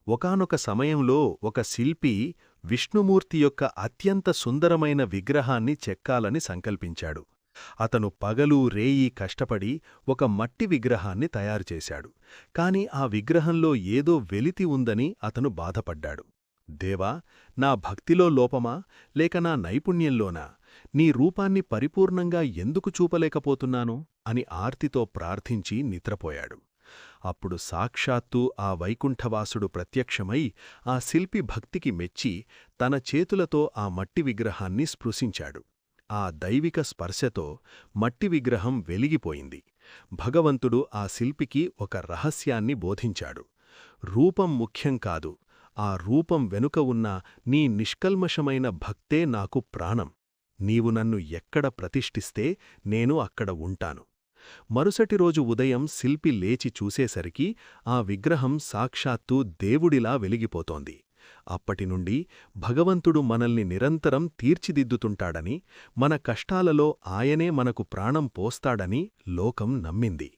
ఒకానొక సమయంలో ఒక శిల్పి విష్ణుమూర్తి యొక్క అత్యంత సుందరమైన విగ్రహాన్ని చెక్కాలని సంకల్పించాడు. అతను పగలూ రేయీ కష్టపడి ఒక మట్టి విగ్రహాన్ని తయారుచేశాడు. కాని ఆ విగ్రహంలో ఏదో వెలితి ఉందని అతను బాధపడ్డాడు. దేవా, నా భక్తిలో లోపమా, లేక నా నైపుణ్యంలోనా? నీ రూపాన్ని పరిపూర్ణంగా ఎందుకు చూపలేకపోతున్నాను అని ఆర్తితో ప్రార్థించి నిద్రపోయాడు. అప్పుడు సాక్షాత్తూ ఆ వైకుంఠవాసుడు ప్రత్యక్షమై ఆ శిల్పి భక్తికి మెచ్చి తన చేతులతో ఆ మట్టి విగ్రహాన్ని స్పృశించాడు. ఆ దైవిక స్పర్శతో మట్టి విగ్రహం వెలిగిపోయింది. భగవంతుడు ఆ శిల్పికి ఒక రహస్యాన్ని బోధించాడు. రూపం ముఖ్యం కాదు, ఆ రూపం వెనుక ఉన్న నీ నిష్కల్మషమైన భక్తే నాకు ప్రాణం. నీవు నన్ను ఎక్కడ ప్రతిష్ఠిస్తే నేను అక్కడ ఉంటాను. మరుసటి రోజు ఉదయం శిల్పి లేచి చూసేసరికి ఆ విగ్రహం సాక్షాత్తూ దేవుడిలా వెలిగిపోతోంది. అప్పటినుండి భగవంతుడు మనల్ని నిరంతరం తీర్చిదిద్దుతుంటాడని, మన కష్టాలలో ఆయనే మనకు ప్రాణం పోస్తాడని లోకం నమ్మింది.